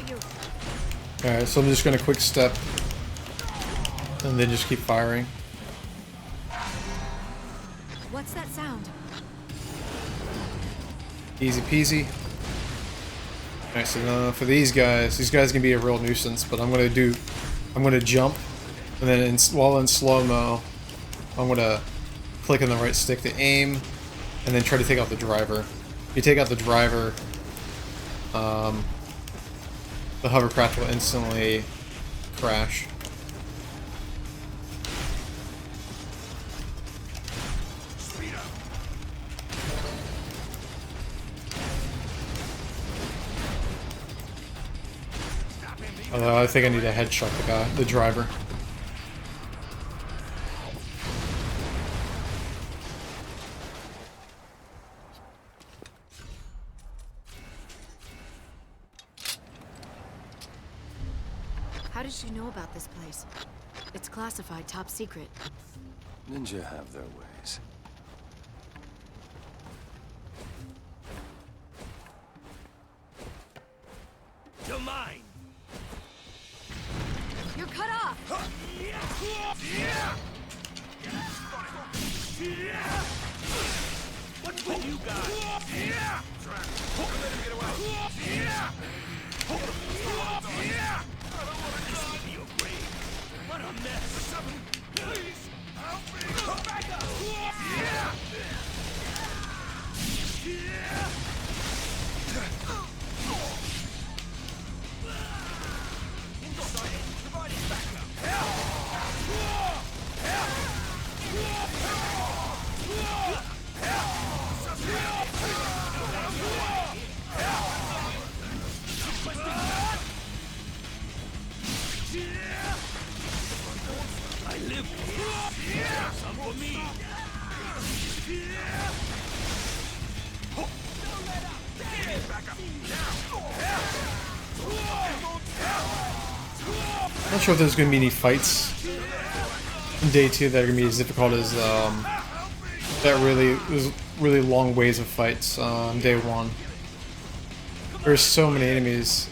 you. Alright, so I'm just gonna quick step and then just keep firing. What's that sound? Easy peasy. Alright, so now for these guys can be a real nuisance, but I'm gonna jump, and then while in slow-mo, I'm gonna click on the right stick to aim, and then try to take out the driver. If you take out the driver, the hovercraft will instantly crash. Although I think I need to headshot the driver. How did she know about this place? It's classified, top secret. Ninja have their ways. You're mine. You're cut off! What's with you guys? Let him get away. This will be your grave. What a mess. Please help me. Back up. I live here. Some for me. I'm not sure if there's going to be any fights in day 2 that are going to be as difficult as those really long waves of fights on day 1. There's so many enemies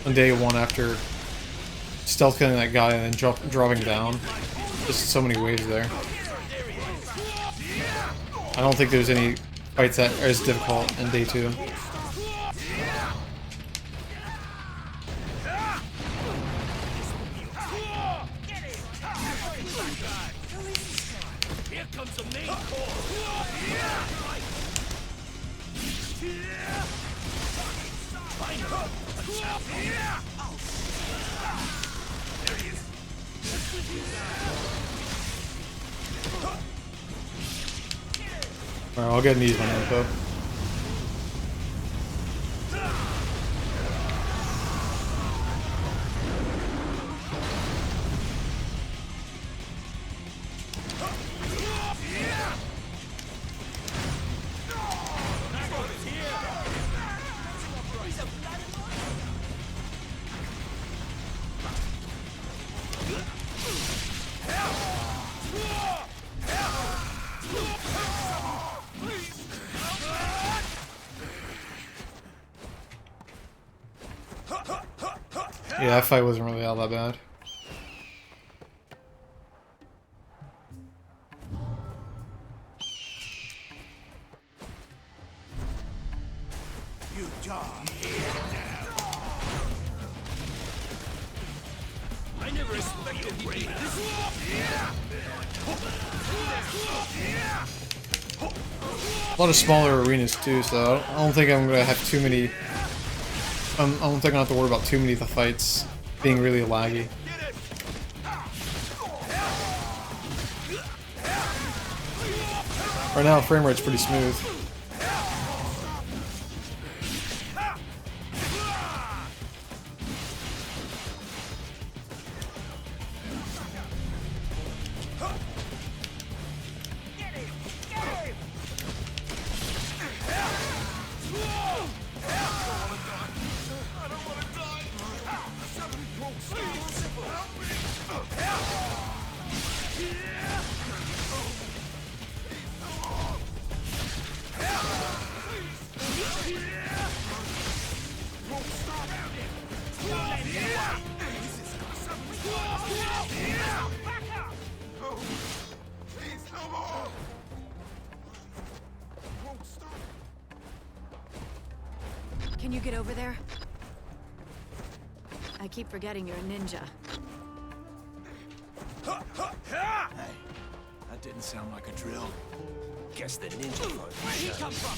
on day 1 after stealth killing that guy and then dropping down. Just so many waves there. I don't think there's any fights that are as difficult in day 2. Here comes the main core. There he is. Alright, I'll get these one info. Yeah, that fight wasn't really all that bad. You dog. I never expected he'd be this. A lot of smaller arenas too, so I don't think I'm gonna have too many. I don't think I have to worry about too many of the fights being really laggy. Right now, frame rate's pretty smooth. Can you get over there? I keep forgetting you're a ninja. Hey, that didn't sound like a drill. Guess the ninja folk. Where'd he come from?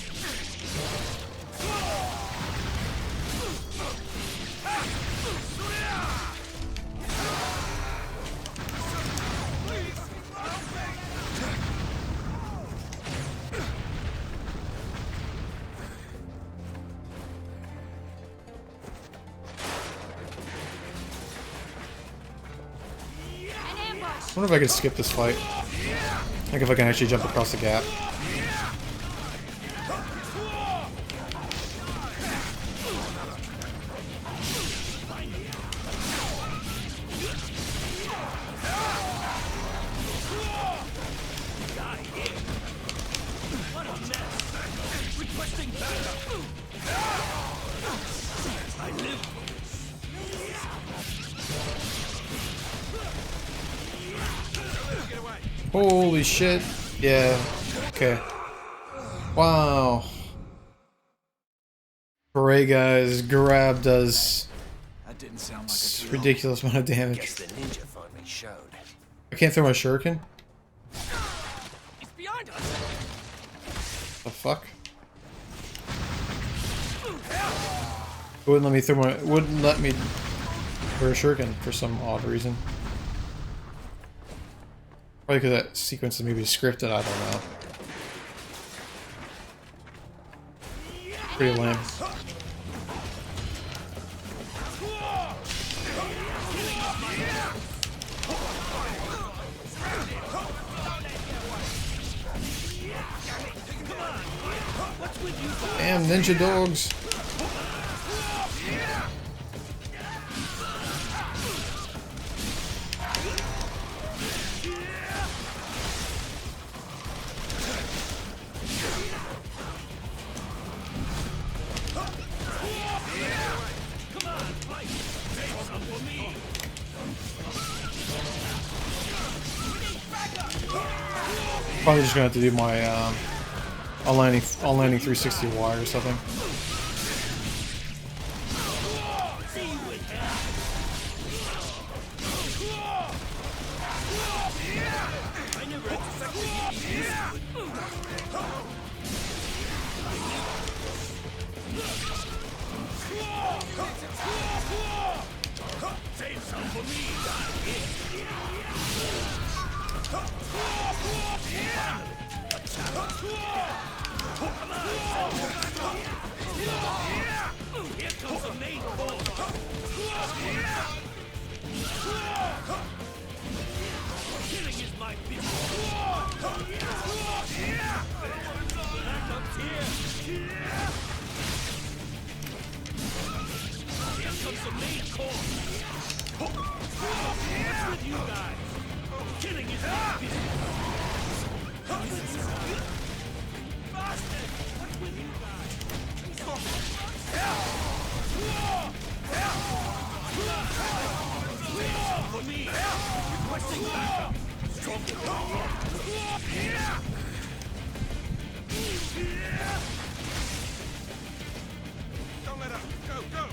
I wonder if I could skip this fight. Like if I can actually jump across the gap. What a mess! Requesting backup! I live for this. Get away! Holy shit. Yeah. Okay. Wow. Beret guys grabbed us. That didn't sound like a It's drill. ridiculous amount of damage. Guess the ninja finally showed. I can't throw my shuriken? It's behind us! The fuck? It wouldn't let me throw my wouldn't let me throw a shuriken for some odd reason. Probably because that sequence is maybe scripted, I don't know. Pretty lame. Damn ninja dogs. Probably just gonna have to do my all-landing 360 wire or something. Don't let up! Go, go!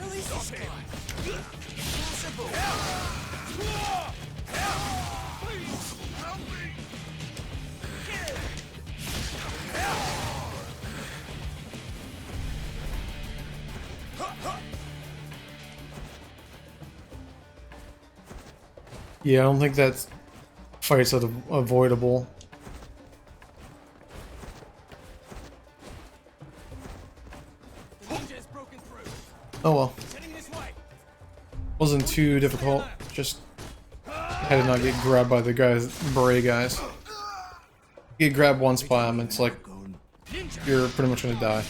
Release this guy! Impossible! Please, help me! Yeah, I don't think that fight's avoidable. The ninja has broken through. Oh well. Heading this way. Wasn't too difficult. Just had to not get grabbed by the guys, beret guys. You get grabbed once by them, it's like you're pretty much gonna die.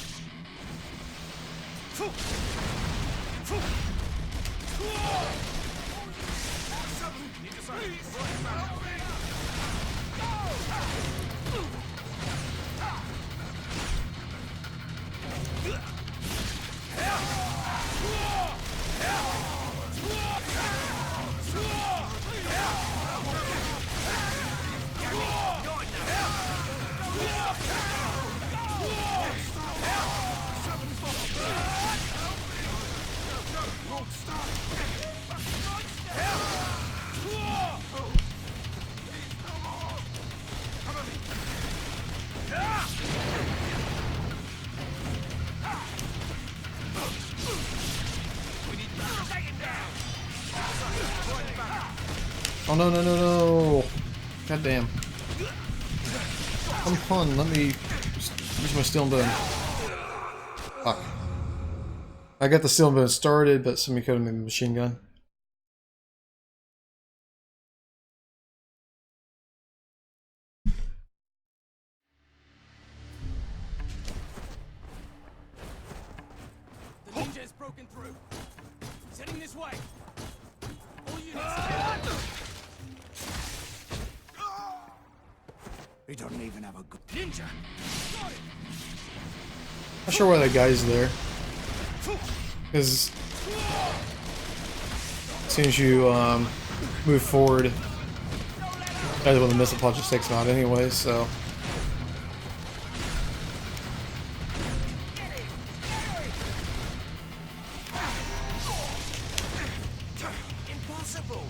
Oh no no no no! God damn! Come on, let me use my steel and bone. Fuck! I got the steel and bone started, but somebody could have made the machine gun. The ninja has broken through. He's heading this way. All units. He doesn't even have a good Ninja. Got it. Not sure why that guy's there. Because as soon as you move forward, either when the missile punch just takes him out anyway, so. impossible.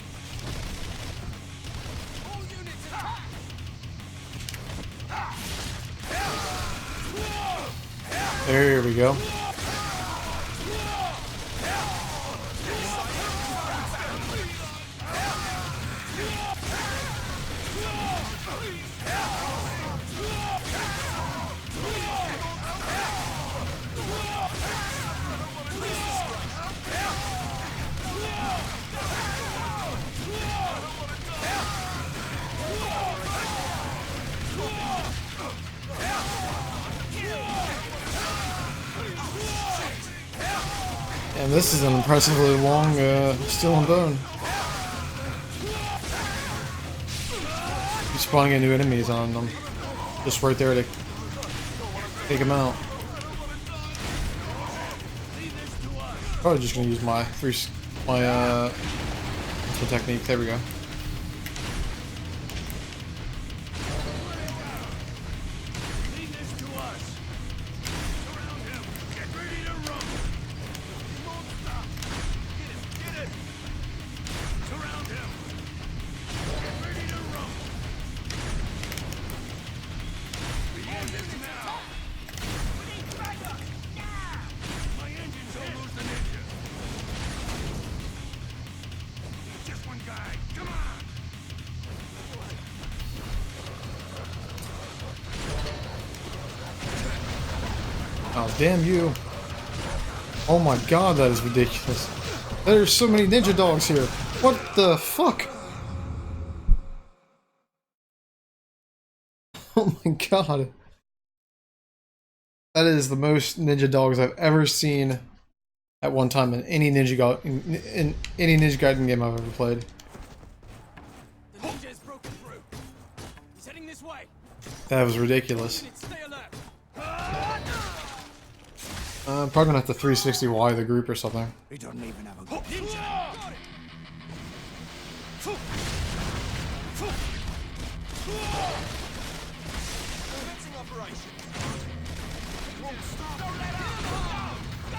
All units attack. There we go. And this is an impressively long steel and bone. You're spawning in new enemies on them. Just right there to take them out. Probably just gonna use my technique. There we go. Leave this to us. Surround him. Get ready to run. He won't stop. Get him. Get him. Surround him. Get ready to run. The end is now. We need backup. Now. My engine's almost an ninja. Just one guy. Come on. Oh, damn you. Oh my god, that is ridiculous. There's so many ninja dogs here. What the fuck? Oh my god. That is the most ninja dogs I've ever seen at one time in any Ninja Gaiden game I've ever played. The ninja has broken through. He's heading this way. That was ridiculous. Units, stay alert. I'm probably gonna have to 360Y the group or something. He doesn't even have a good Ninja. Got it. Commencing operation. Won't stop. Don't let up. Go.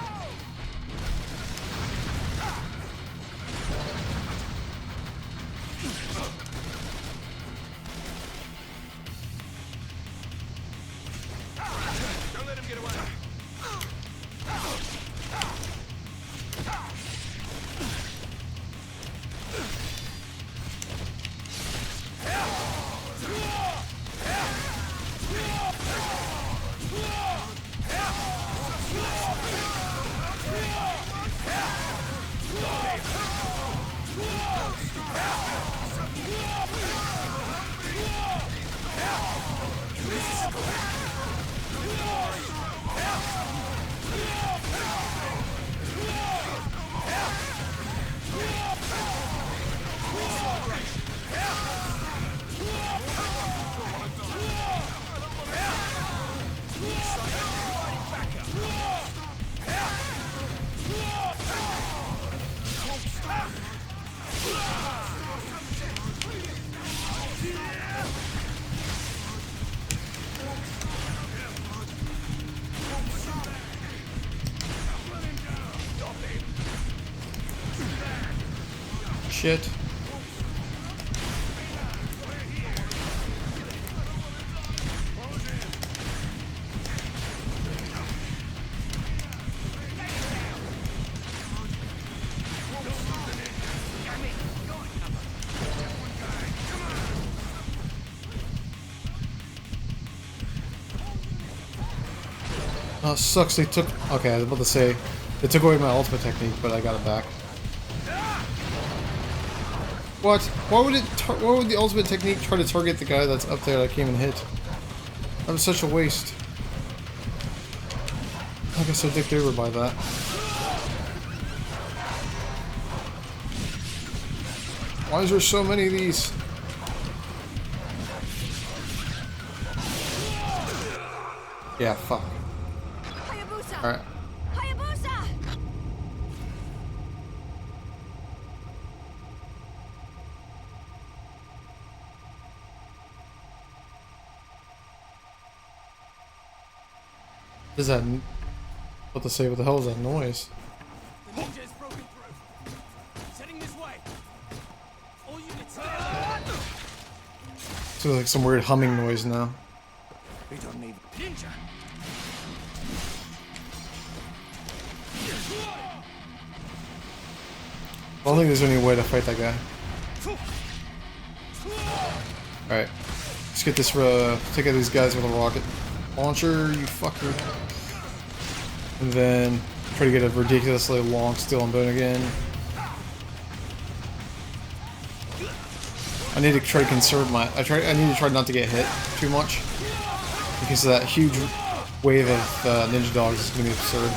Don't let him get away. Shit. Oh, sucks. They took. Okay, I was about to say they took away my ultimate technique, but I got it back. What? Why would it? Why would the ultimate technique try to target the guy that's up there that I can't even hit? That was such a waste. I guess I dicked over by that. Why is there so many of these? Yeah, fuck. Hayabusa! Alright. Hayabusa! Is that... What to say? What the hell is that noise? The ninja is broken through. He's heading this way. All units It's like some weird humming noise now. We don't need ninja. I don't think there's any way to fight that guy. Alright. Let's get this, take out these guys with a rocket launcher, you fucker. And then try to get a ridiculously long steel and bone again. I need to try to conserve my, I need to try not to get hit too much. Because that huge wave of ninja dogs is going to be absurd.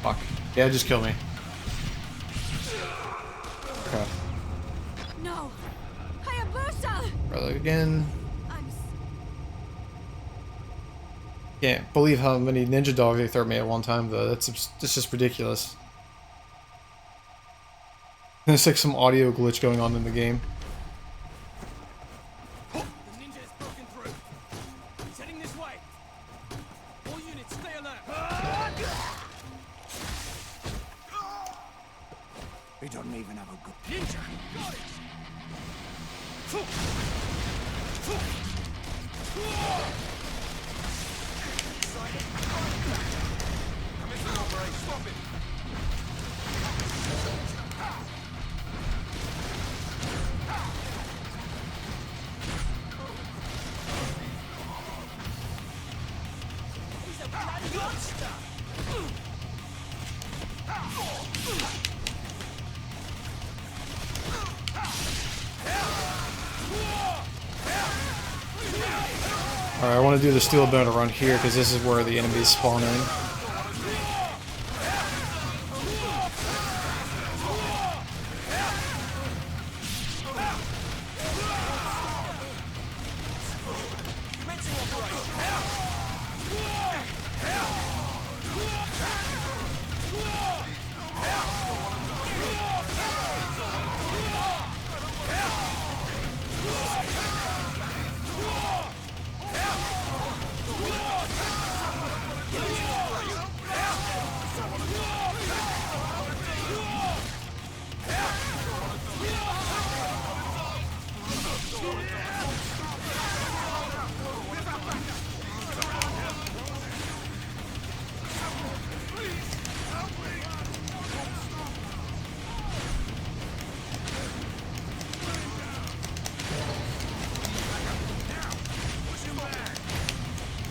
Fuck. Yeah, just kill me. Okay. No! Hayabusa! Brother again. I'm Can't believe how many ninja dogs they throw at me at one time though. That's just ridiculous. There's like some audio glitch going on in the game. The ninja is broken through. He's heading this way. All units stay alert. We don't even have a good Ninja. Got it. Stop it. He's a bloody monster. Alright, I want to do the steel bone around here because this is where the enemies spawn in.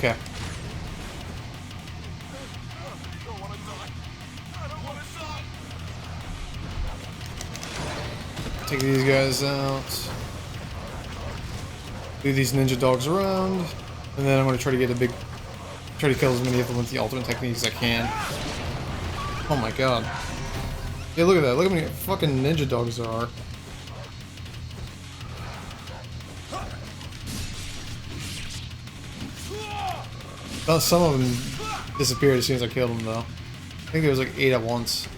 Okay. Take these guys out. Leave these ninja dogs around. And then I'm going to try to get try to kill as many of them with the ultimate technique as I can. Oh my god. Yeah, look at that. Look how many fucking ninja dogs there are. Well, some of them disappeared as soon as I killed them, though. I think there was like 8 at once.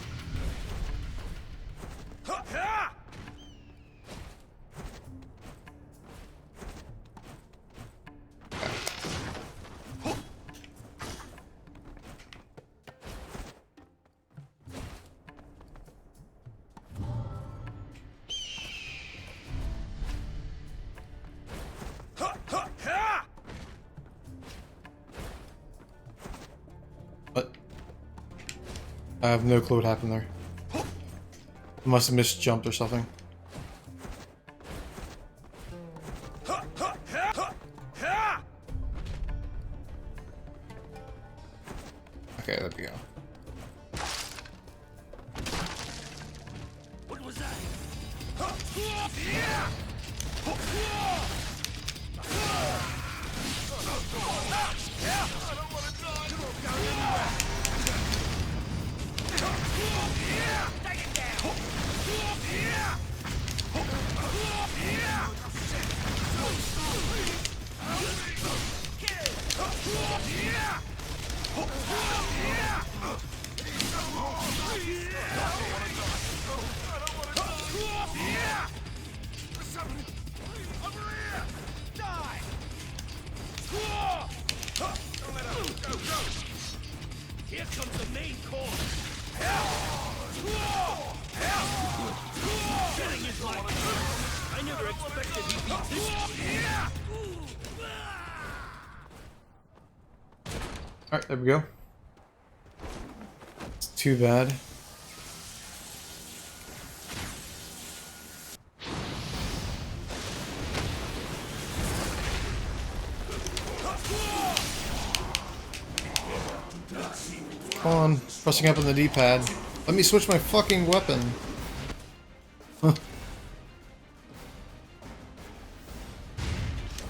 What? I have no clue what happened there. Must have misjumped or something. Okay, there we go. What was that? Here comes the main course. Killing is like I never expected he'd be this. Alright, there we go. It's too bad. Come on, pressing up on the D-pad. Let me switch my fucking weapon. Huh.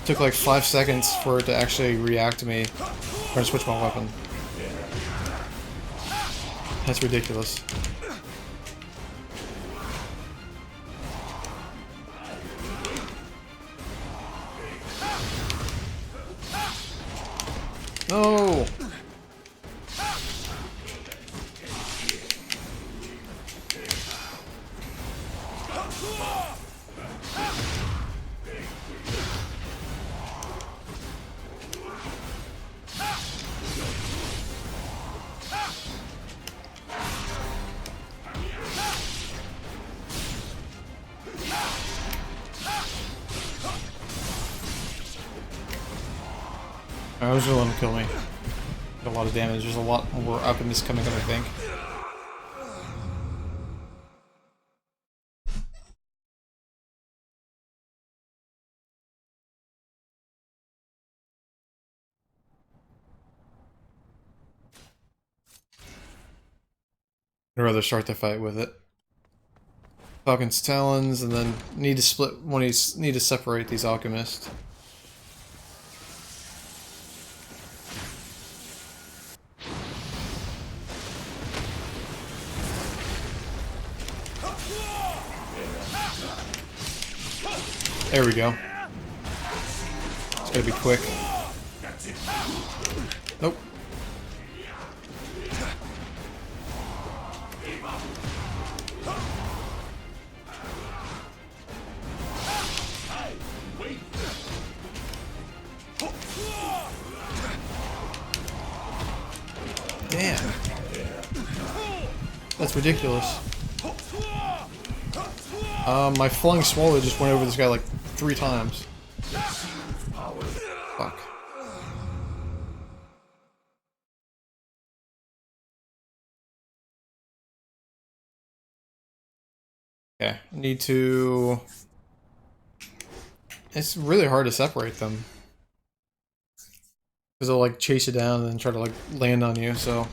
Took like 5 seconds for it to actually react to me trying to switch my weapon. That's ridiculous. No! I was gonna let him kill me. Did a lot of damage. There's a lot more alchemists coming up, I think. I'd rather start the fight with it. Falcon's Talons, and then need to split when he's need to separate these alchemists. There we go. It's gonna be quick. Nope. Damn. That's ridiculous. My flying swallow just went over this guy like 3 times. Fuck. Okay, need to... It's really hard to separate them. Because they'll like chase you down and then try to like land on you, so...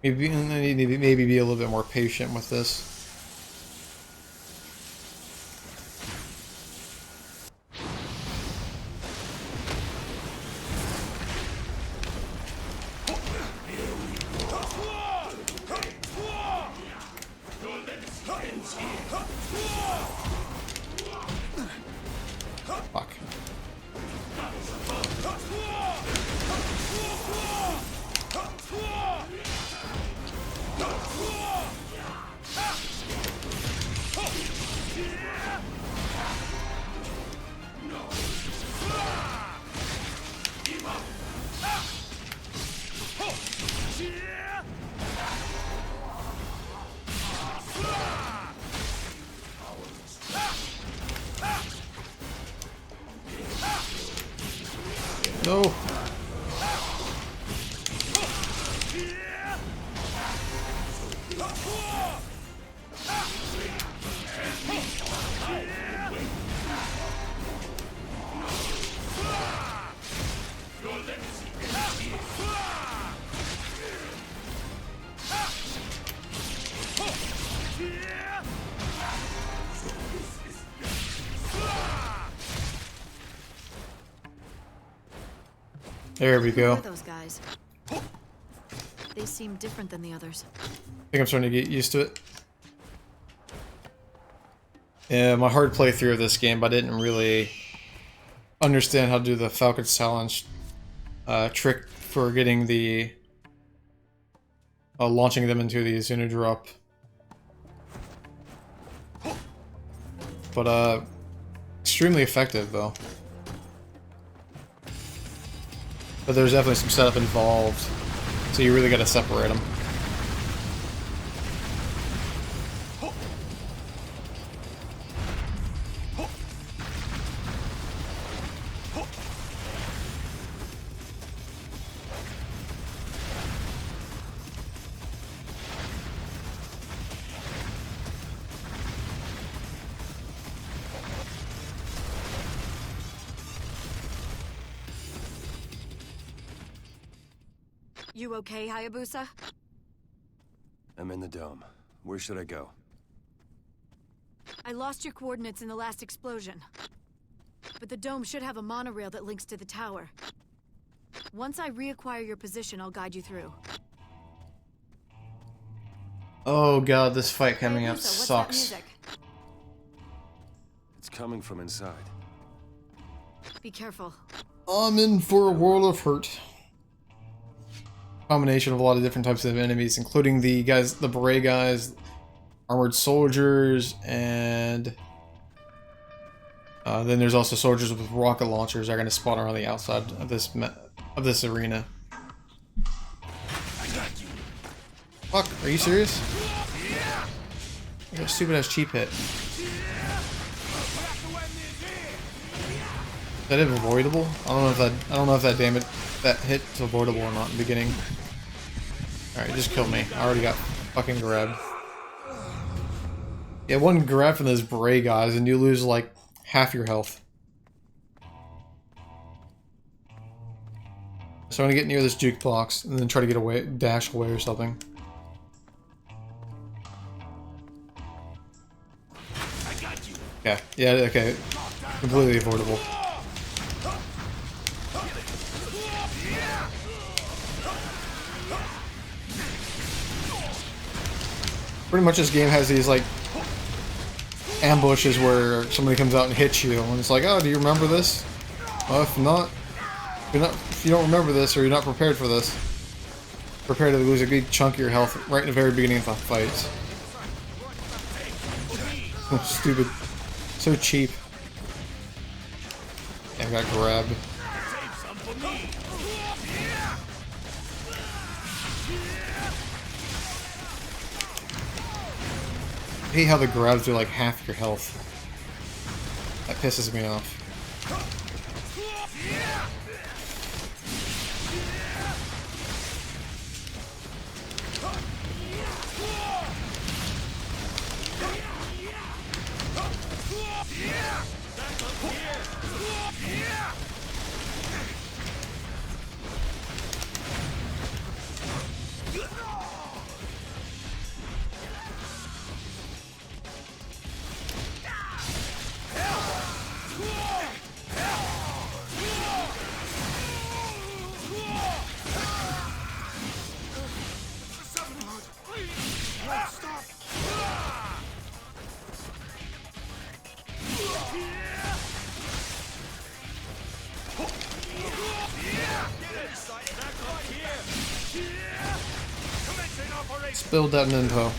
Maybe I need to maybe be a little bit more patient with this. Fuck. No. There we Who go. are those guys? They seem different than the others. I think I'm starting to get used to it. Yeah, my hard playthrough of this game, but I didn't really understand how to do the Falcon's Challenge trick for getting the launching them into the Unidrop. But extremely effective though. But there's definitely some setup involved, so you really got to separate them. You okay, Hayabusa? I'm in the dome. Where should I go? I lost your coordinates in the last explosion. But the dome should have a monorail that links to the tower. Once I reacquire your position, I'll guide you through. Oh god, this fight coming Hayabusa, up what's that sucks. music? It's coming from inside. Be careful. I'm in for a world of hurt. Combination of a lot of different types of enemies, including the guys, the beret guys, armored soldiers, and then there's also soldiers with rocket launchers that are going to spawn around the outside of this arena. Fuck, are you serious? I got a stupid ass cheap hit. Is that avoidable? I don't know if that damage, that hit is avoidable or not in the beginning. Alright, just killed me. I already got fucking grabbed. Yeah, one grab from those beret guys and you lose like half your health. So I'm gonna get near this jukebox and then try to get away, dash away or something. Yeah, yeah, okay. Completely avoidable. Pretty much this game has these like ambushes where somebody comes out and hits you and it's like, oh, do you remember this? Well, if you don't remember this or you're not prepared for this, prepare to lose a big chunk of your health right in the very beginning of the fight. Stupid. So cheap. Yeah, I got grabbed. I hate how the grabs do like half your health. That pisses me off. Let's build that info.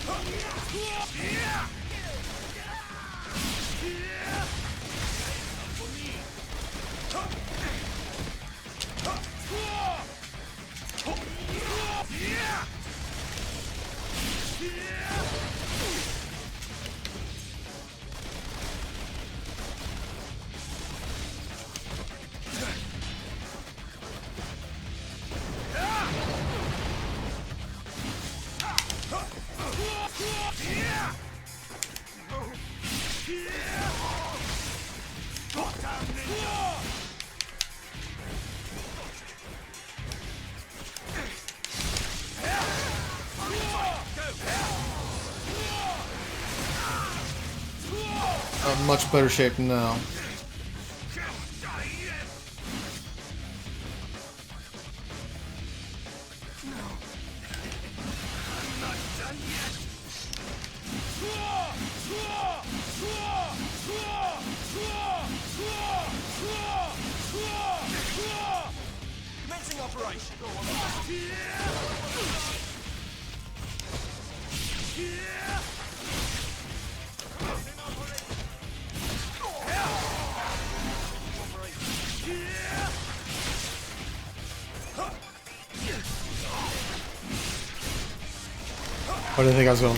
I'm much better shape now. operation. What do you think I was going?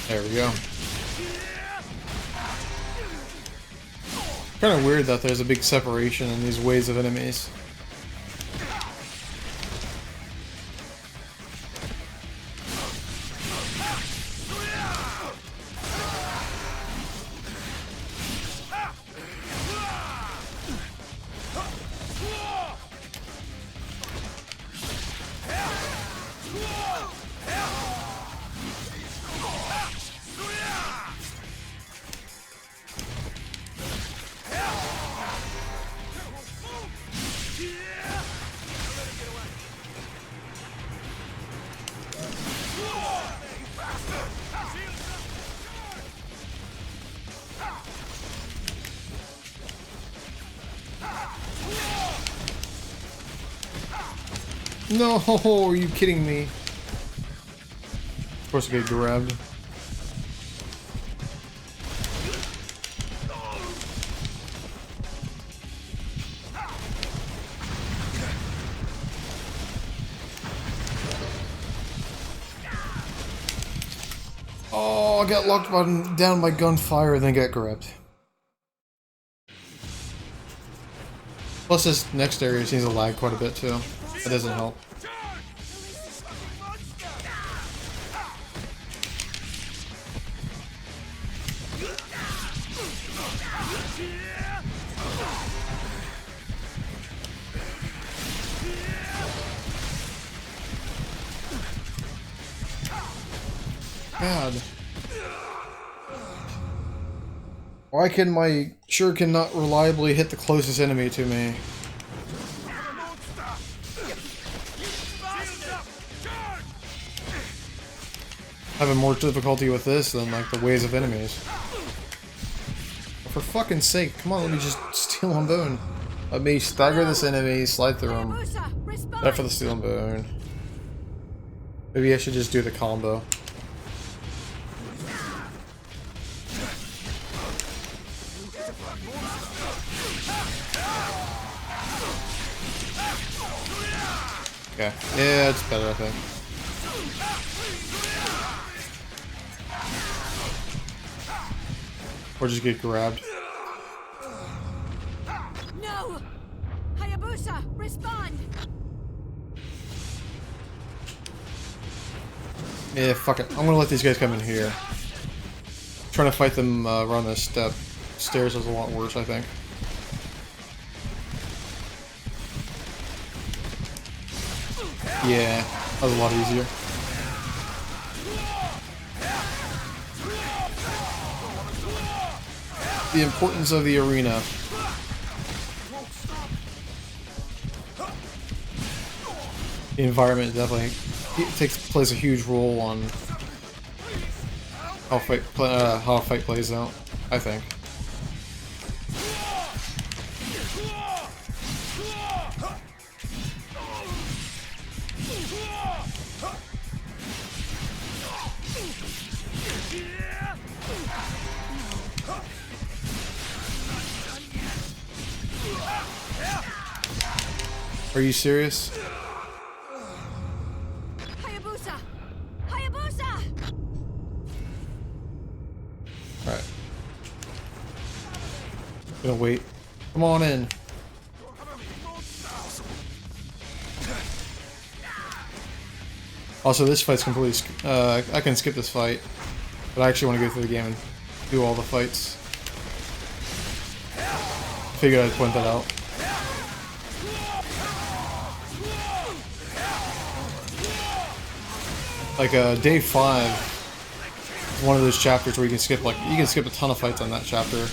There we go. Kind of weird that there's a big separation in these waves of enemies. No, are you kidding me? Of course I get grabbed. Oh, I got locked down by gunfire and then got grabbed. Plus this next area seems to lag quite a bit too. That doesn't help. God. Why can my shuriken not reliably hit the closest enemy to me? Having more difficulty with this than like the waves of enemies. For fucking sake, come on, let me just steal on bone. Let me stagger this enemy, slide through him. That for the steel and bone. Maybe I should just do the combo. Okay, yeah, it's better, I think. Or just get grabbed. No! Hayabusa, respond! Yeah, fuck it. I'm gonna let these guys come in here. Trying to fight them around this stairs is a lot worse, I think. Yeah, that was a lot easier. The importance of the arena. The environment definitely plays a huge role on how a fight plays out, I think. Are you serious? Hayabusa! Hayabusa! Alright. Gonna wait. Come on in. Also, this fight's completely... I can skip this fight. But I actually want to go through the game and do all the fights. Figured I'd point that out. Like day 5 is one of those chapters where you can skip a ton of fights on that chapter.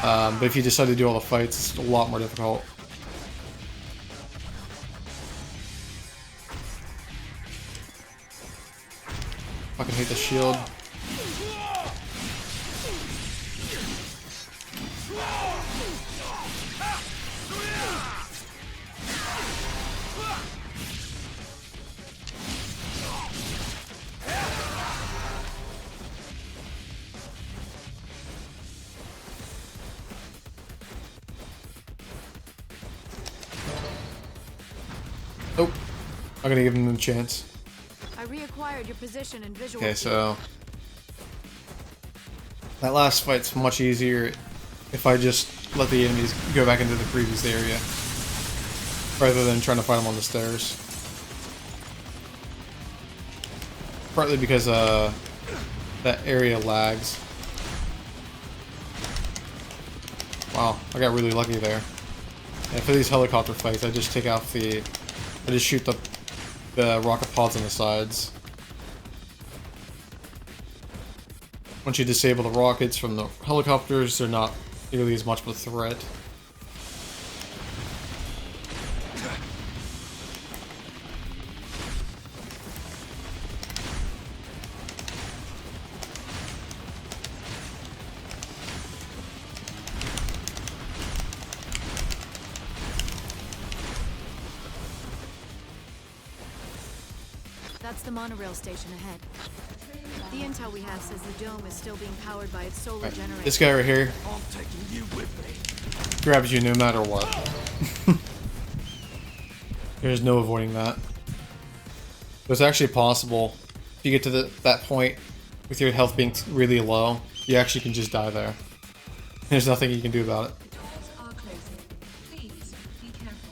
But if you decide to do all the fights, it's a lot more difficult. Fucking hate the shield. Nope. I'm gonna give him a chance. I reacquired your position and visual. Okay, so that last fight's much easier if I just let the enemies go back into the previous area rather than trying to fight them on the stairs. Partly because that area lags. Wow, I got really lucky there. And for these helicopter fights, I just shoot the rocket pods on the sides. Once you disable the rockets from the helicopters, they're not nearly as much of a threat. That's the monorail station ahead. The intel we have says the dome is still being powered by its solar Right. generator. This guy right here I'm taking you with me. grabs you no matter what. There's no avoiding that. It's actually possible if you get to that point with your health being really low, you actually can just die there. There's nothing you can do about it. Doors are closing. Please be careful.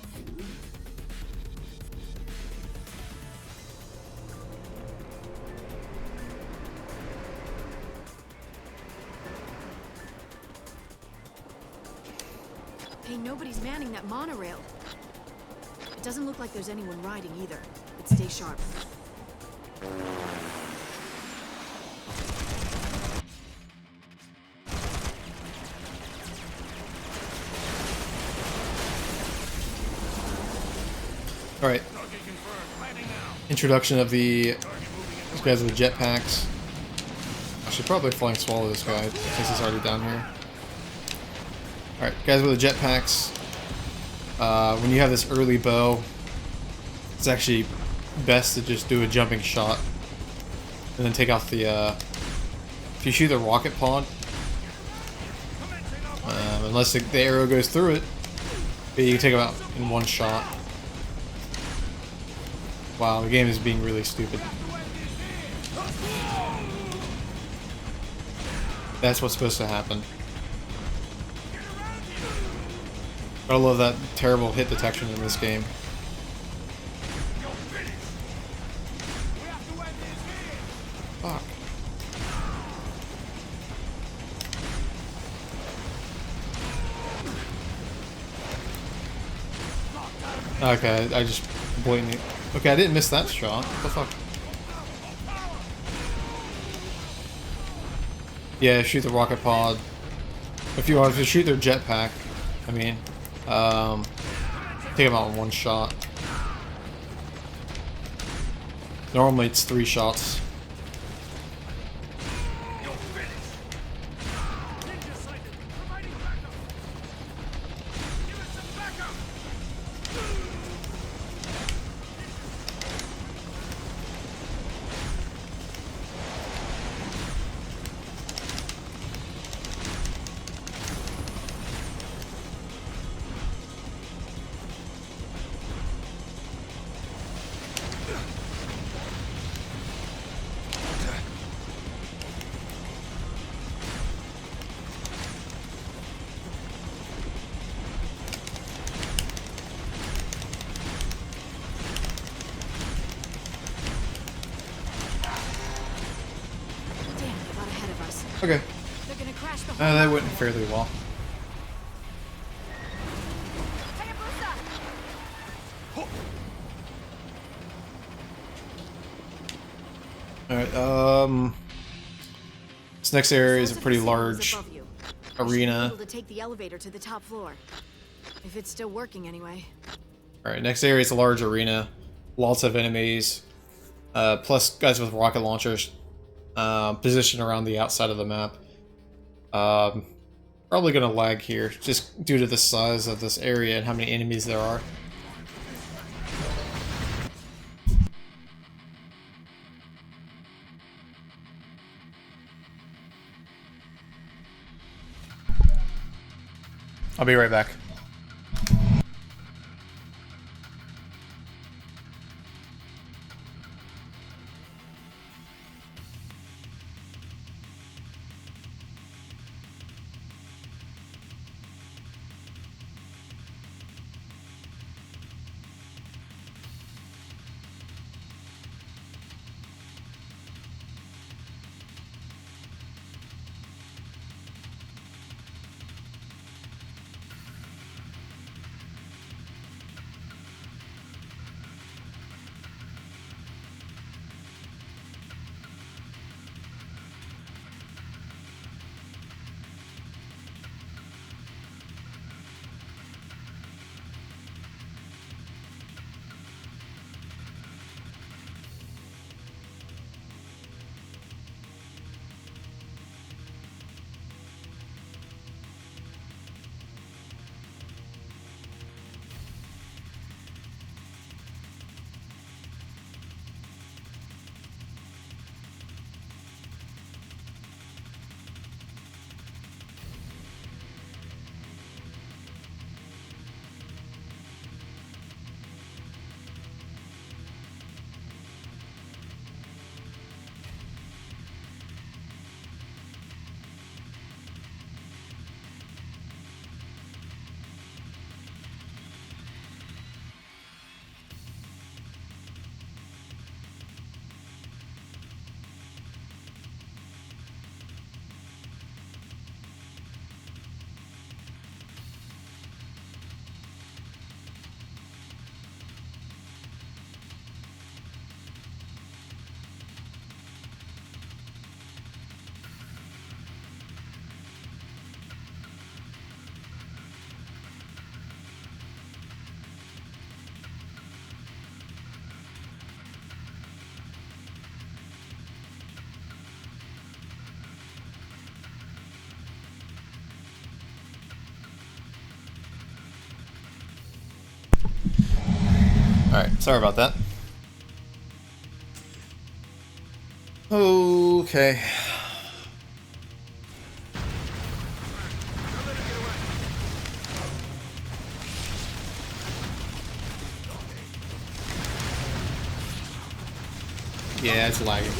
Hey, nobody's manning that monorail. It doesn't look like there's anyone riding either. But stay sharp. Alright. Target confirmed. Landing now. Introduction of these Target moving into guys with jetpacks. I should probably flying swallow this guy since he's already down here. Alright, guys with the jetpacks. When you have this early bow, it's actually best to just do a jumping shot and then take off the if you shoot the rocket pod, unless the arrow goes through it, but you can take them out in one shot. Wow, the game is being really stupid. That's what's supposed to happen. I love that terrible hit detection in this game. Fuck. Okay, I just blatantly... Okay, I didn't miss that shot. What the fuck? Yeah, shoot the rocket pod. If you want to shoot their jetpack, I mean, take them out in one shot. Normally it's 3 shots. ninja sighted. Providing backup. Give us some backup. Damn, they got ahead of us. Okay. They're gonna crash the whole That went fairly well. Alright, this next area is a pretty large arena. Able to take the elevator to the top floor. If it's still working anyway. Alright, next area is a large arena. Lots of enemies. Plus guys with rocket launchers positioned around the outside of the map. Probably gonna lag here, just due to the size of this area and how many enemies there are. I'll be right back. Sorry about that. Okay. Yeah, it's lagging.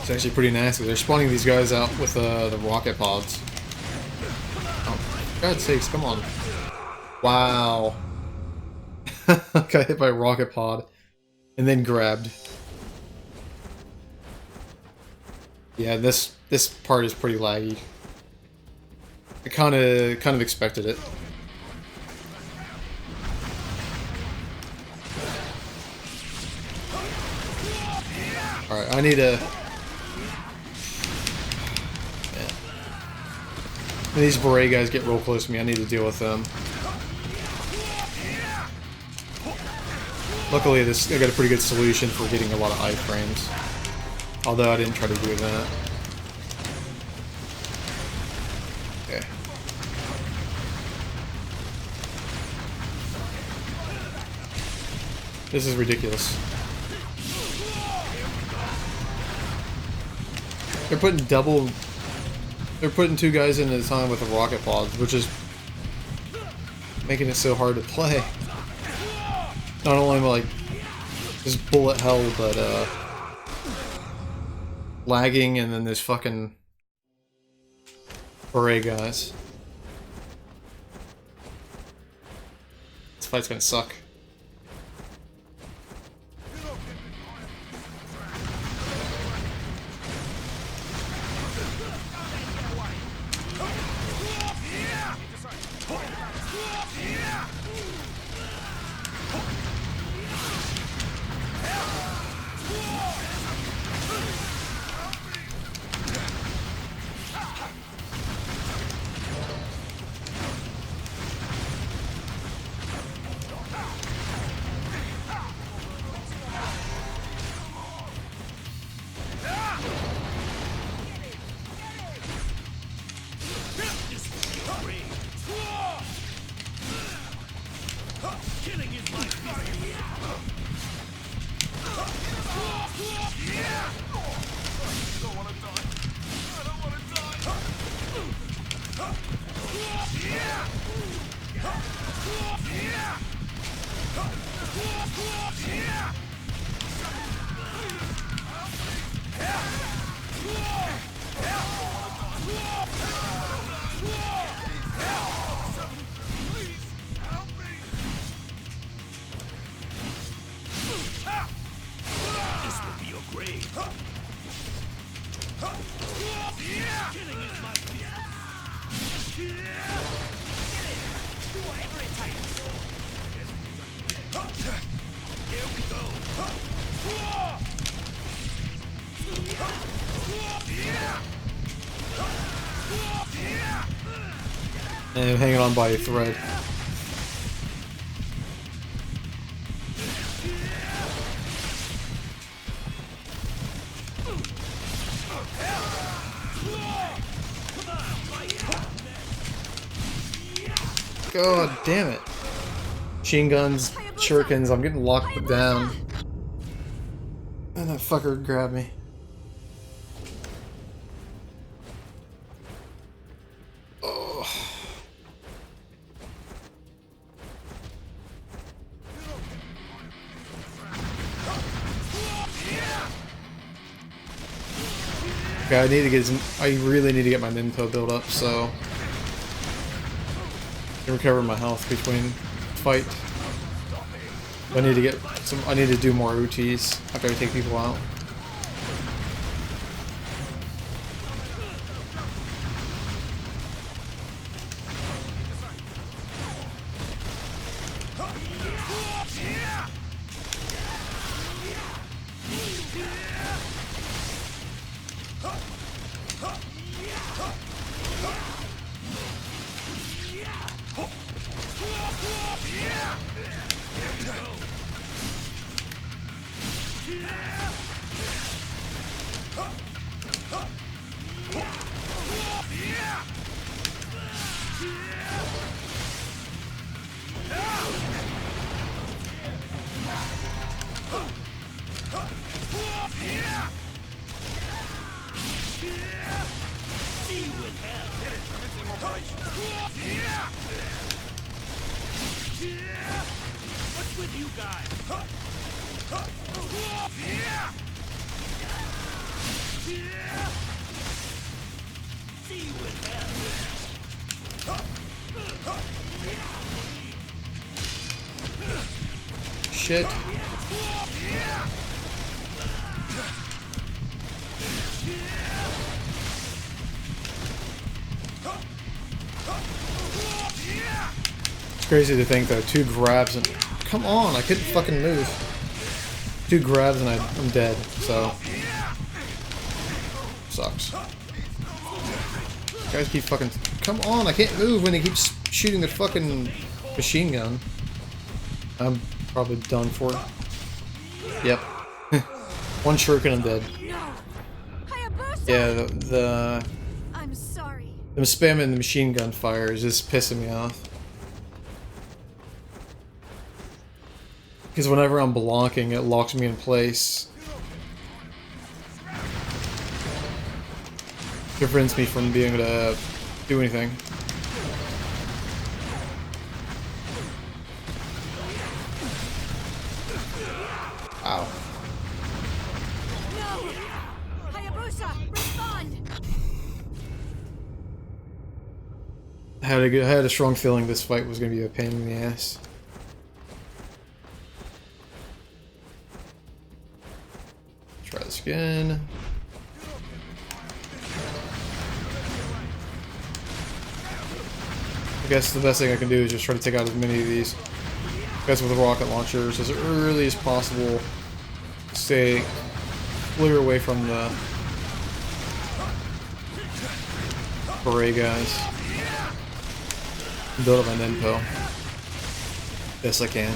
It's actually pretty nasty. They're spawning these guys out with the rocket pods. Oh, for God's sakes, come on. Wow. Got hit by a rocket pod and then grabbed. Yeah, this part is pretty laggy. I kind of expected it. All right, I need to. Man. When these beret guys get real close to me, I need to deal with them. Luckily, I got a pretty good solution for getting a lot of iframes. Although I didn't try to do that. Okay. This is ridiculous. They're putting two guys in at a time with the rocket pods, which is making it so hard to play. Not only am I like just bullet hell, but lagging, and then there's fucking beret guys. This fight's gonna suck. And hanging on by a thread. God damn it. Machine guns, shurikens, I'm getting locked down. And that fucker grabbed me. Oh. Okay, I really need to get my Ninpo built up, so I can recover my health between fight. I need to do more UTs after I take people out. What's with you guys? See you in hell. Shit. It's crazy to think though, 2 grabs and come on, I couldn't fucking move. 2 grabs and I'm dead, so sucks. Guys keep fucking come on, I can't move when he keeps shooting the fucking machine gun. I'm probably done for. Yep. 1 shuriken, I'm dead. No! Hayabusa! Yeah, the I'm sorry. them spamming the machine gun fire is just pissing me off. Because whenever I'm blocking, it locks me in place. Prevents me from being able to do anything. Ow. No! Hayabusa, respond! I had a strong feeling this fight was going to be a pain in the ass. Try this again. I guess the best thing I can do is just try to take out as many of these guys with rocket launchers as early as possible. Stay clear away from the beret guys. Build up my Ninpo. Best I can.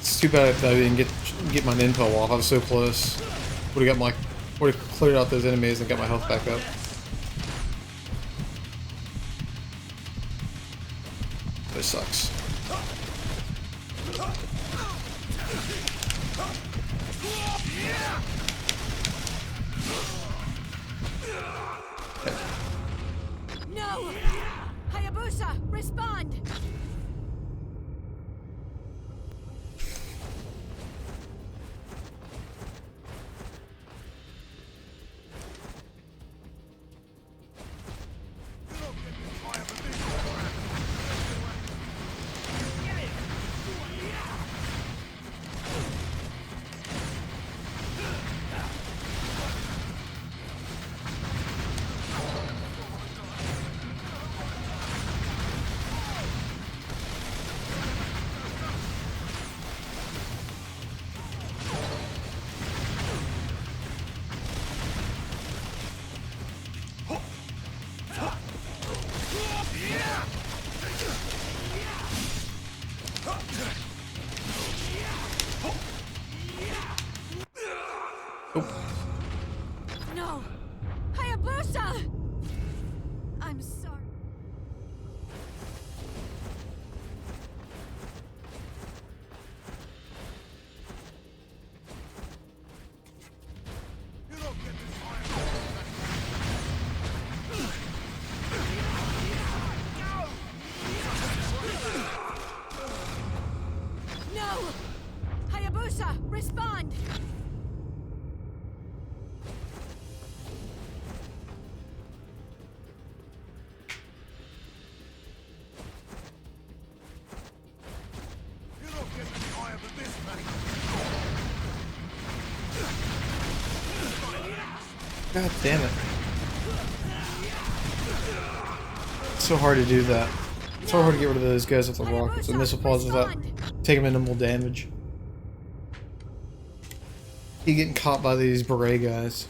It's too bad that I didn't get my Ninpo off. I was so close. Would have cleared out those enemies and got my health back up. This sucks. No! Hayabusa, respond! No! Hayabusa! I'm sorry. No! Hayabusa, respond! God damn it. It's so hard to do that. It's so hard to get rid of those guys with the rockets and missile pods without taking minimal damage. You getting caught by these beret guys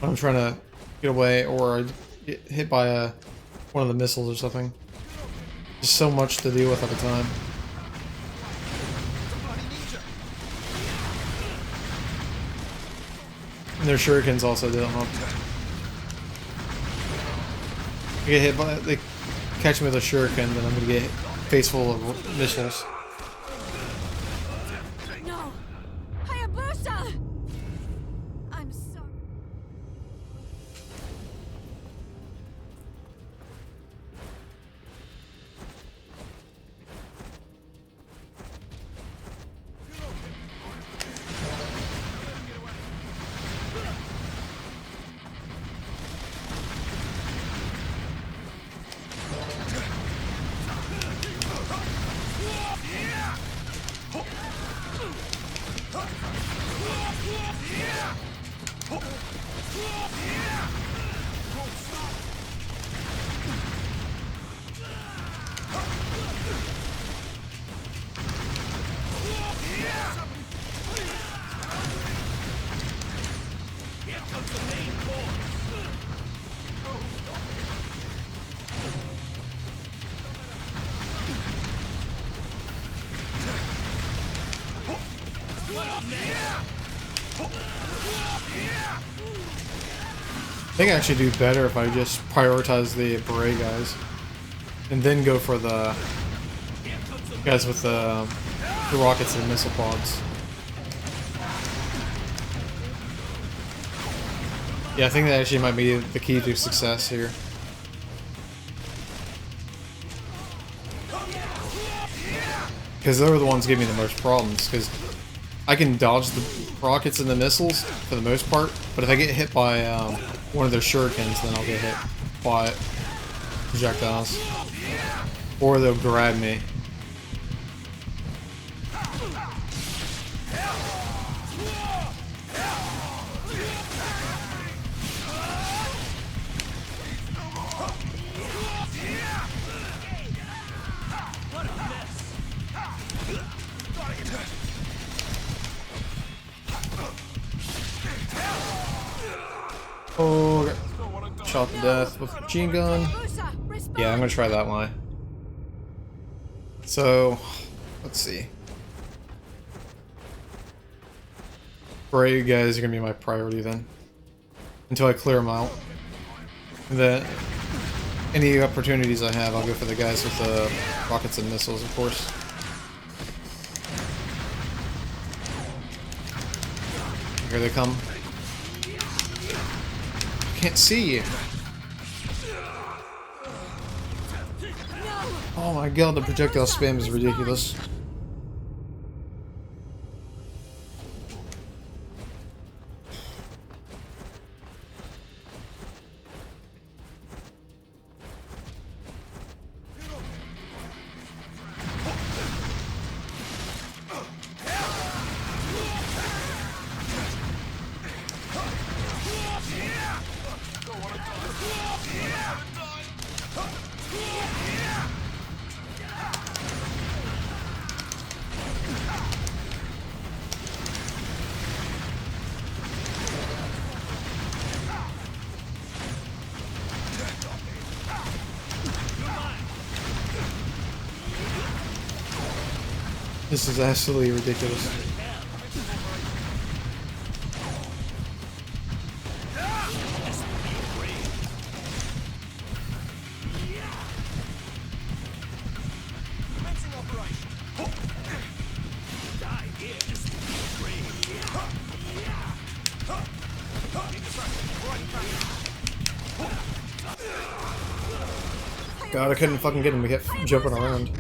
when I'm trying to get away, or I get hit by one of the missiles or something. Just so much to deal with at a time. And their shurikens also don't help. I get hit by, they catch me with a shuriken, then I'm gonna get face full of missiles. No! Hayabusa! I'm sorry. I think I actually do better if I just prioritize the beret guys. And then go for the guys with the rockets and missile pods. Yeah, I think that actually might be the key to success here. Because they're the ones giving me the most problems, because I can dodge the rockets and the missiles for the most part, but if I get hit by one of their shurikens, then I'll get hit by projectiles. Or they'll grab me. Oh, got shot to death with a machine gun. Yeah, I'm gonna try that one. So, let's see. Brave guys are gonna be my priority then, until I clear them out. And then, any opportunities I have, I'll go for the guys with the rockets and missiles, of course. Here they come. Can't see you. Oh my god, the projectile spam is ridiculous. This is absolutely ridiculous. God, I couldn't fucking get him to get jumping around.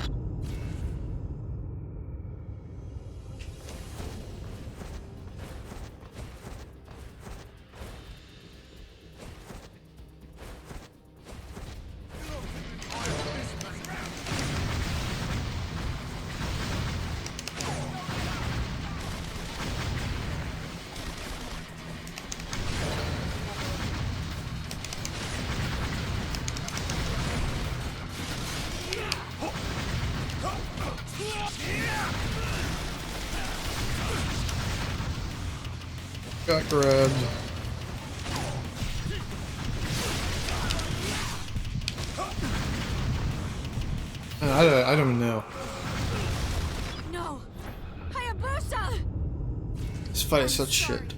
Got grabbed. I don't know. No! Hayabusa! This fight is such shit.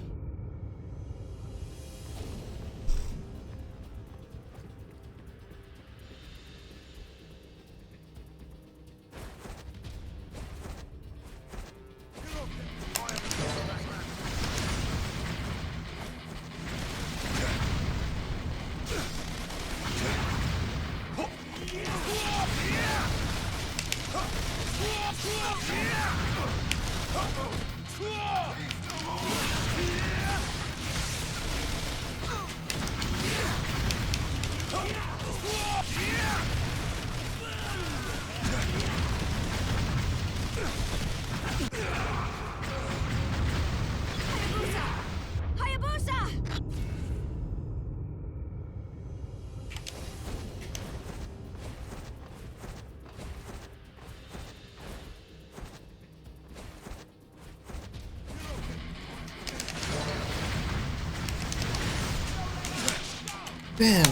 Hayabusa! Man.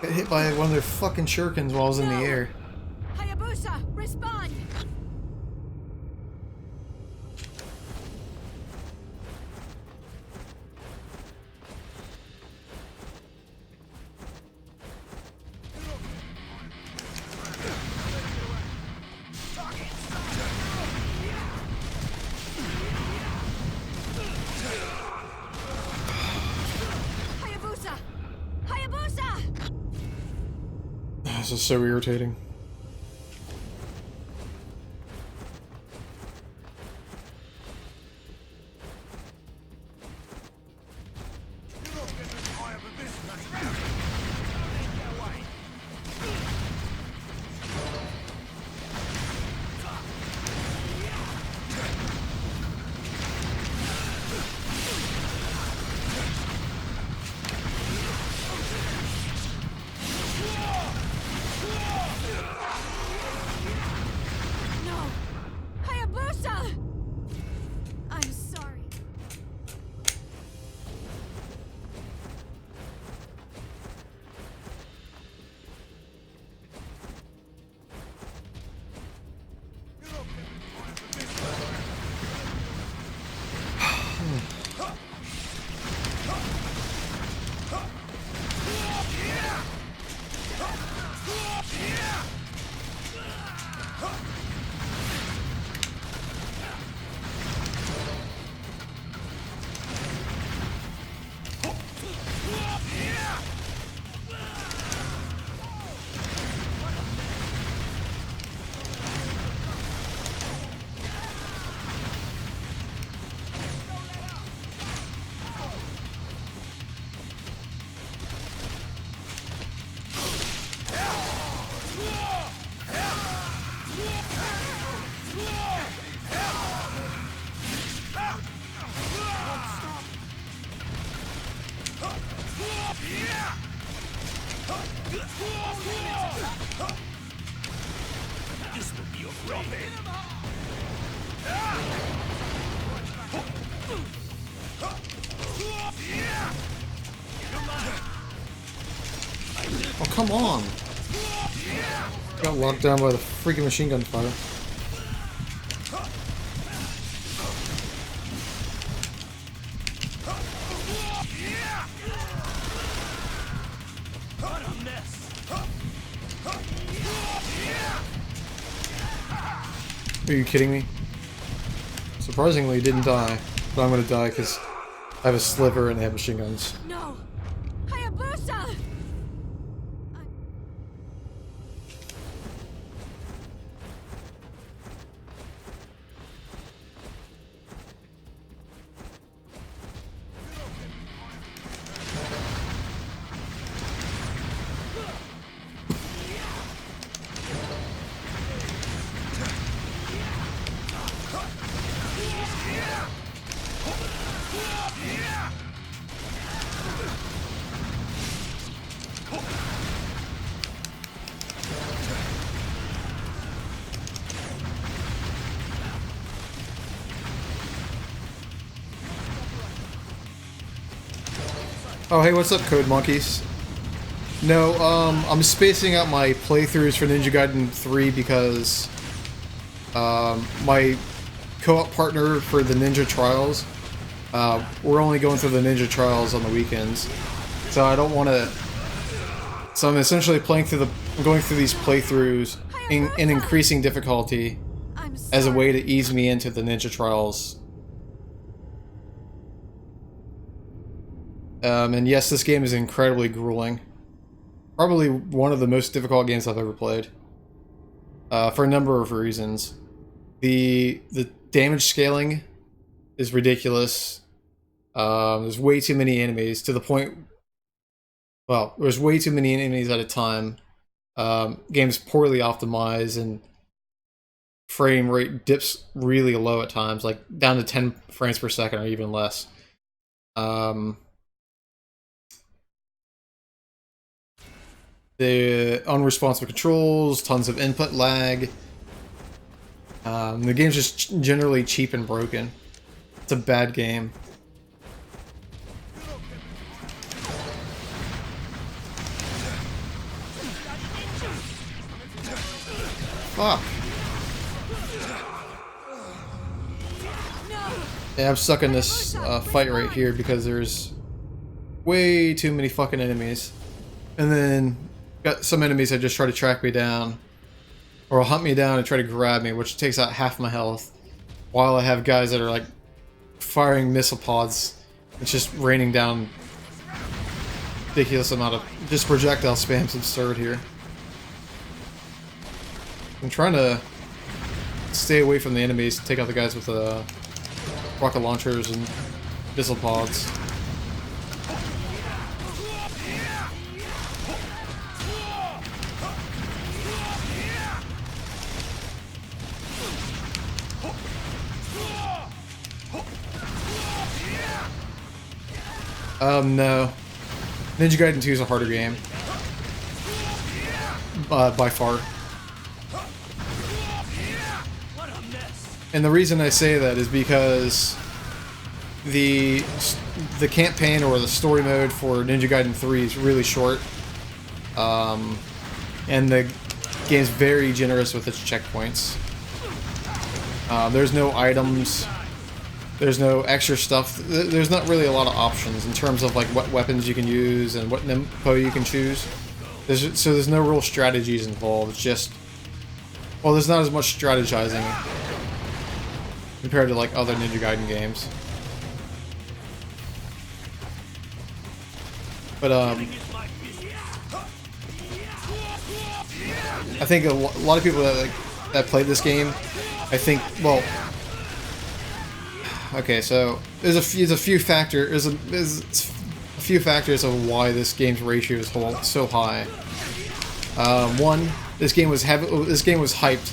Got hit by one of their fucking shurikens while I was in the air. Hayabusa, respond! Hayabusa! Hayabusa! This is so irritating. No! Hayabusa! I'm sorry. This will be a rough end. Oh, come on! Got locked down by the freaking machine gun fire. What a mess. Are you kidding me? Surprisingly, it didn't die. But I'm gonna die because I have a sliver and they have machine guns. No! Hayabusa! Oh, hey, what's up, Code Monkeys? No, I'm spacing out my playthroughs for Ninja Gaiden 3 because my co-op partner for the Ninja Trials, we're only going through the Ninja Trials on the weekends, so I don't want to. So I'm essentially going through these playthroughs in increasing difficulty I'm sorry. as a way to ease me into the Ninja Trials. And yes, this game is incredibly grueling. Probably one of the most difficult games I've ever played. For a number of reasons. The damage scaling is ridiculous. There's way too many enemies to the point. Well, there's way too many enemies at a time. Game's poorly optimized and frame rate dips really low at times, like down to 10 frames per second or even less. The unresponsive controls, tons of input lag. The game's just generally cheap and broken. It's a bad game. Fuck. Yeah, I'm stuck in this fight right here because there's way too many fucking enemies. And then got some enemies that just try to track me down. Or hunt me down and try to grab me, which takes out half my health. While I have guys that are like firing missile pods. It's just raining down ridiculous amount of... Just projectile spam's absurd here. I'm trying to stay away from the enemies, take out the guys with rocket launchers and missile pods. No. Ninja Gaiden 2 is a harder game. By far. And the reason I say that is because the campaign or the story mode for Ninja Gaiden 3 is really short. And the game's very generous with its checkpoints. There's no items. There's no extra stuff. There's not really a lot of options in terms of like what weapons you can use and what tempo you can choose. So there's no real strategies involved. It's just, well, there's not as much strategizing compared to like other Ninja Gaiden games. But I think a lot of people that played this game, I think, well. Okay, so there's a few factors of why this game's ratio is so high. One, this game was hyped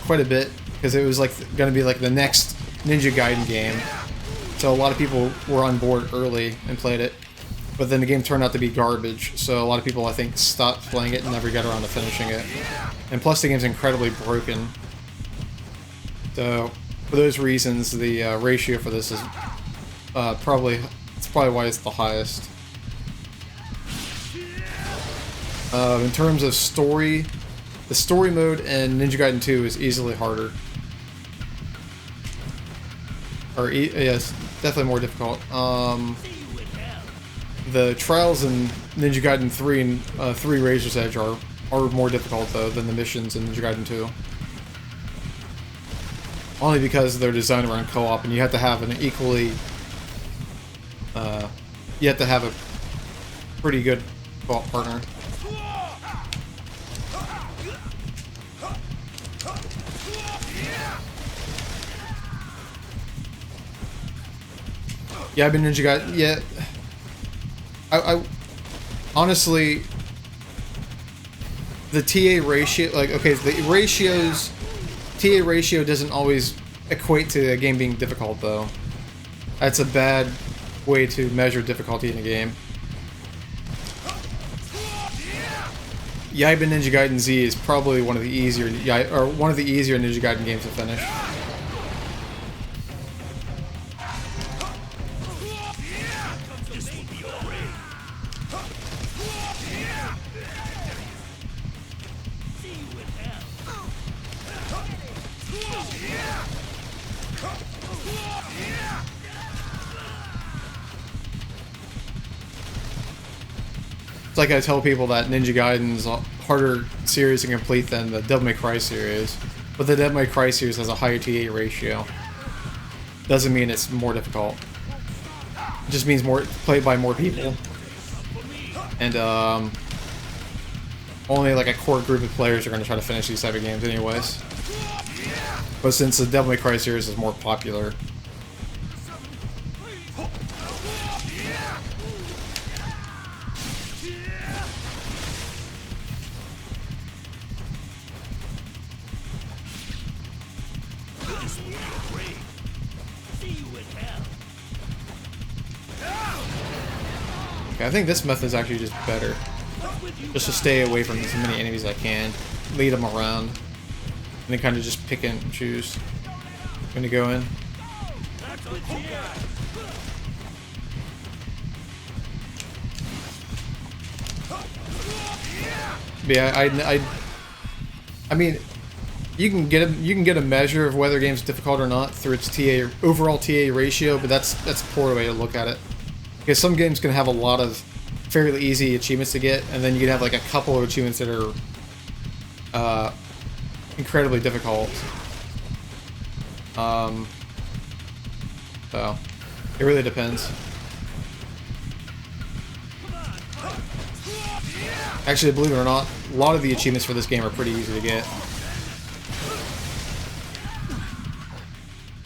quite a bit because it was like going to be like the next Ninja Gaiden game. So a lot of people were on board early and played it, but then the game turned out to be garbage. So a lot of people, I think, stopped playing it and never got around to finishing it. And plus, the game's incredibly broken. So for those reasons, the ratio for this is probably why it's the highest. In terms of story, the story mode in Ninja Gaiden 2 is easily harder. Or yes, definitely more difficult. The trials in Ninja Gaiden 3 and 3 Razor's Edge are more difficult though than the missions in Ninja Gaiden 2. Only because they're designed around co-op, and you have to have an equally... you have to have a pretty good co-op partner. Yeah, I've been Ninja Gaiden... Yeah. I honestly... The TA ratio... Like, okay, the ratios... TA ratio doesn't always equate to a game being difficult, though. That's a bad way to measure difficulty in a game. Gaiden Ninja Gaiden Z is probably one of the easier Ninja Gaiden games to finish. It's like I tell people that Ninja Gaiden's a harder series to complete than the Devil May Cry series, but the Devil May Cry series has a higher TA ratio. Doesn't mean it's more difficult. It just means more played by more people, and only like a core group of players are going to try to finish these type of games, anyways. But since the Devil May Cry series is more popular, This will be great. See you in hell. okay, I think this method is actually just better. Just to stay away from as many enemies as I can, lead them around, and then kind of just pick and choose when to go in. That's what you got. But yeah, I mean, you can get a measure of whether a game's difficult or not through its overall TA ratio, but that's a poor way to look at it. Because some games can have a lot of fairly easy achievements to get, and then you can have like a couple of achievements that are incredibly difficult. So it really depends. Actually, believe it or not, a lot of the achievements for this game are pretty easy to get.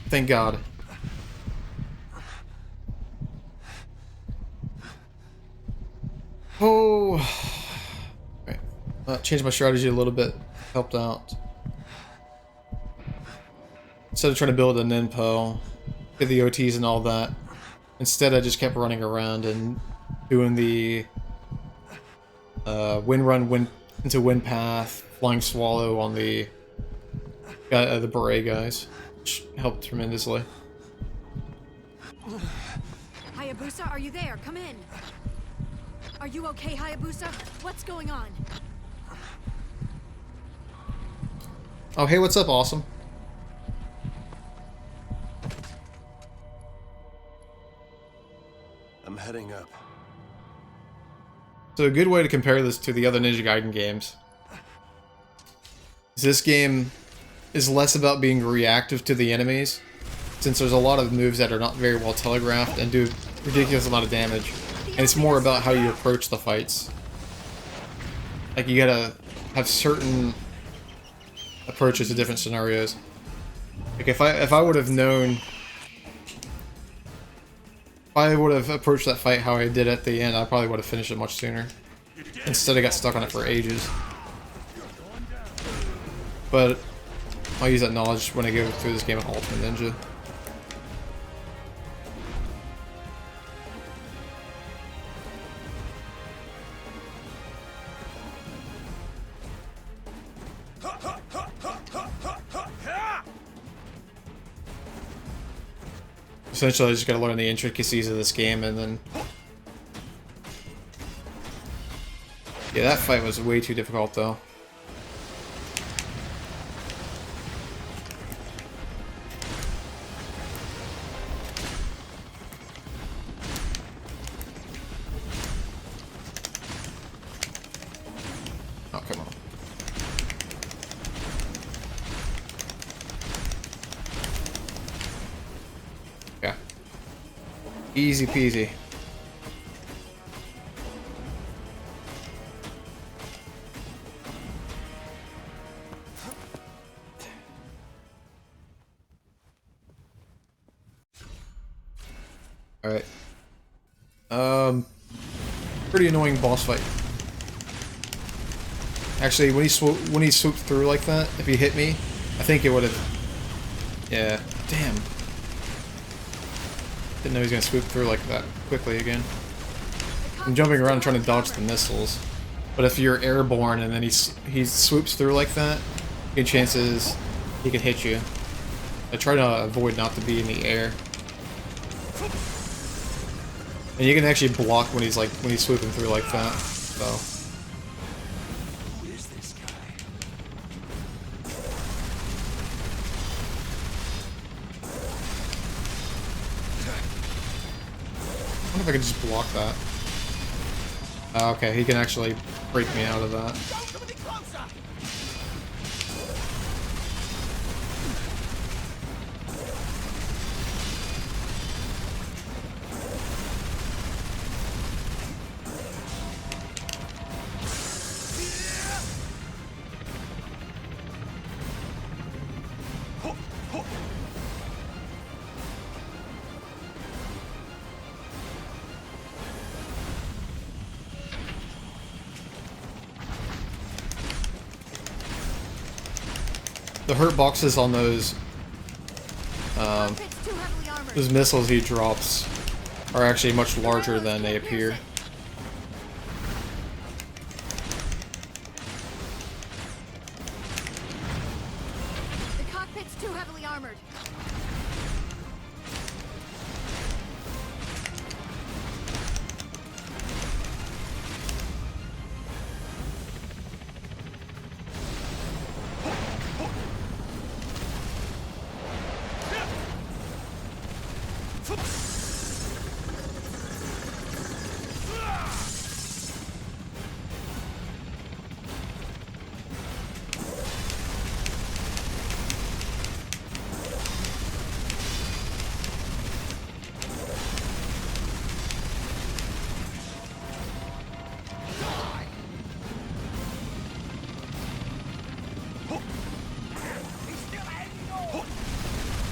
Thank God. Oh, right. Changed my strategy a little bit. Helped out. Instead of trying to build an NPO, get the OTs and all that, instead I just kept running around and doing the wind run, wind into wind path, flying swallow on the beret guys, which helped tremendously. Hayabusa, are you there? Come in. Are you okay, Hayabusa? What's going on? Oh, hey, what's up, awesome? I'm heading up. So a good way to compare this to the other Ninja Gaiden games is this game is less about being reactive to the enemies, since there's a lot of moves that are not very well telegraphed and do a ridiculous amount of damage, and it's more about how you approach the fights. Like, you gotta have certain approaches to different scenarios. Like, if I would have known, if I would have approached that fight how I did at the end, I probably would have finished it much sooner. Instead, I got stuck on it for ages. But I'll use that knowledge when I go through this game of Ultimate Ninja. Essentially, I just gotta learn the intricacies of this game, and then... Yeah, that fight was way too difficult, though. Oh, come on. Yeah. Easy peasy. Alright. Pretty annoying boss fight. Actually, when he swooped through like that, if he hit me, I think it would have... Yeah. Damn. Didn't know he was gonna swoop through like that quickly again. I'm jumping around trying to dodge the missiles, but if you're airborne and then he swoops through like that, good chances he could hit you. I try to avoid not to be in the air. And you can actually block when he's swooping through like that. So. Who is this guy? I wonder if I can just block that. Okay, he can actually break me out of that. the hurt boxes on those Cockpit's too heavily armored. those missiles he drops are actually much larger than they appear. The cockpit's too heavily armored.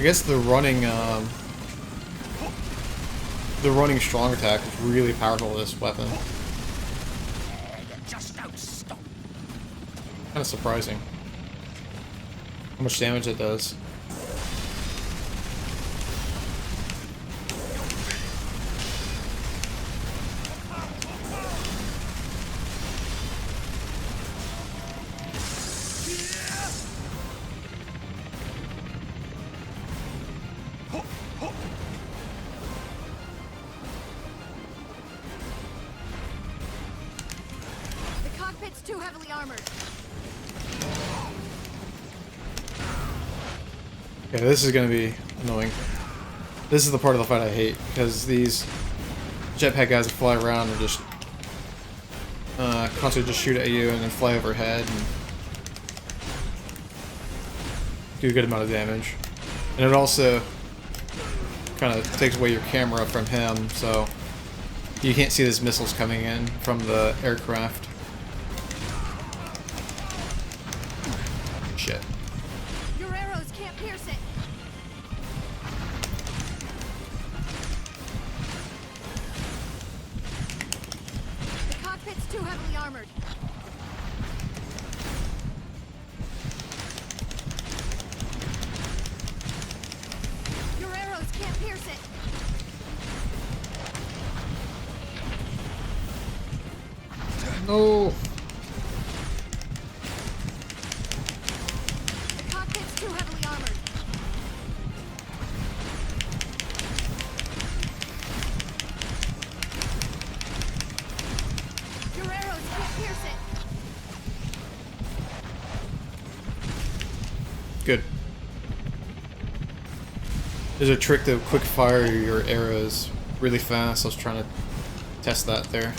I guess the running strong attack is really powerful with this weapon. Just don't stop. Kind of surprising how much damage it does. The cockpit's too heavily armored. Okay, this is gonna be annoying. This is the part of the fight I hate, because these jetpack guys that fly around and just constantly just shoot at you and then fly overhead and do a good amount of damage. And it also kind of takes away your camera from him, so you can't see these missiles coming in from the aircraft. Shit. Your arrows can't pierce it. The cockpit's too heavily armored. Your arrows can't pierce it. No. The cockpit's too heavily armored. Your arrows can't pierce it. Good. There's a trick to quick fire your arrows really fast. I was trying to test that there.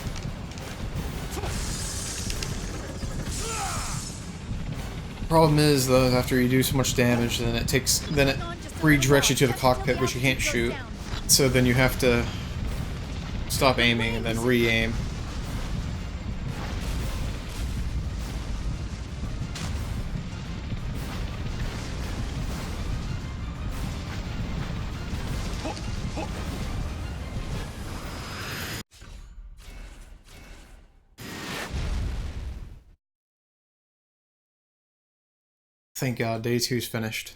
Problem is though, after you do so much damage, then it redirects you to the cockpit, which you can't shoot. So then you have to stop aiming and then re-aim. Thank God, day 2's finished.